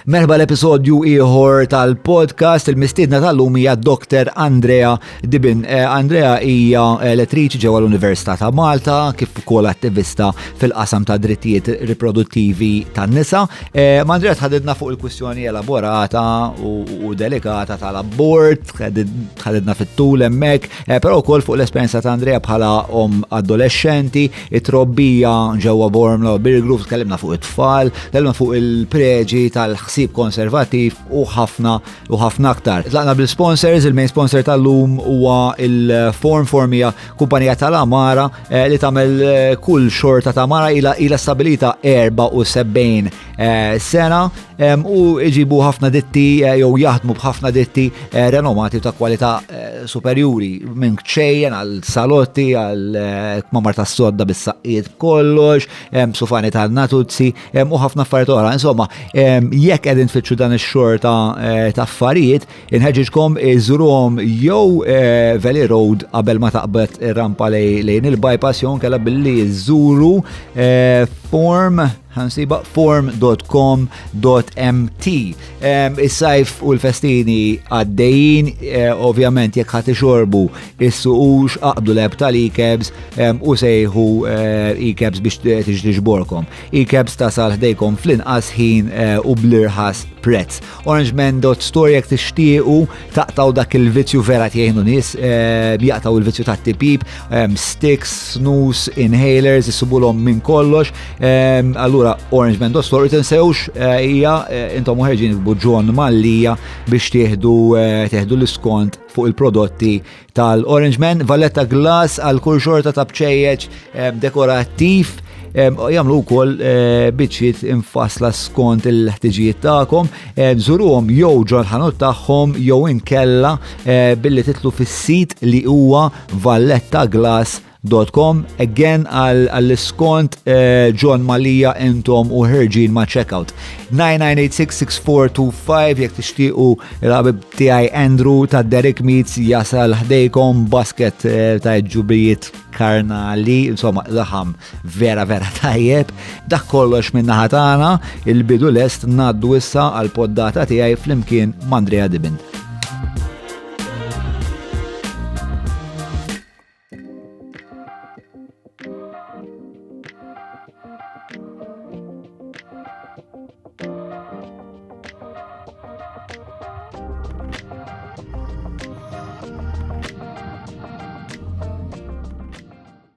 Merħba l-episodju ieħor tal-podcast, il-mistiedna tal-lum hija Dr. Andrea Dibin. Andrea hija lettriċi ġewwa l-Università ta' Malta, kif ukoll attivista fil-qasam ta' drittijiet riproduttivi tan-nisa. Andrea tħaddidna fuq il-kwistjoni elaborata u delikata tal-abort, tħaddidna fit-tul hemmhekk, però wkoll fuq l-esperjenza ta' Andrea bħala adolescenti, it-trobbija ġewwa Bormla u Birgrove, tkellimna fuq it-tfal, tkellimna fuq il-preġi tal-ħsieb konservativ u ħafna aktar. Tlaqna bil-sponsors, il-main sponsor tal-lum huwa il-Form hija kumpanija tal-Amara li tagħmel kull xorta ta' Amara ila stabilita 74 sena u iġibu ħafna ditti jew jaħdmu b'ħafna ditti renomati ta' kwalità superjuri minn ċejjen għal salotti għal kmamar ta' sodda bis-saqqiet kollox, sufani tal-natuzzi u ħafna affarijiet oħra. Insomma, jekk qegħdin tfittxu dan ix-xorta ta' affarijiet, inħeġġiġkom iżurhom jew Valley Road qabel ma taqbad ir-rampa lejn il-bypass jew kellha billi żuru form.com.mt. Is-sajf u l-festini għaddejjin, ovvjament jekk ħadd ixorbu is-suqux aqbdu leb tal-e-cabs u sejħu e-cabs biex tiġi tiġborkom. E-cabs tasal ħdejkom fl-inqas ħin u bl-irħas prezz. Orangeman.store jekk tixtiequ taqtaw dak il-vizzju vera jgħinu nies jaqtaw il-vizzju tat-tipip, sticks, snus, inhalers, isubulhom minn kollox. Allura Orangeman.store tinsewx hija intom ħerġin b'John Mallija biex tieħdu l-iskont fuq il-prodotti tal-Orangeman. Valletta glass għal kull xorta ta' bċejjeġ dekorattiv. Jagħmlu wkoll biċċiet infassla skont il-ħtiġijiet tagħkom. Żuruhom jew ġol ħanut tagħhom jew inkella billi titlu fis-sit li huwa vallettaglass.com. Again għall-iskont John Malija intom u ħerġin ma' checkout. 9986-6425 jekk tixtiequ il-ħabib tiegħi Andrew ta' Derek Meats jasal ħdejkom basket ta' ġubrijiet karnali, insomma laħam vera tajjeb. Dak kollox minn naħa tagħna, il-bidu lest ngħaddu issa għall poddata tiegħi flimkien ma' Andrea Dibin.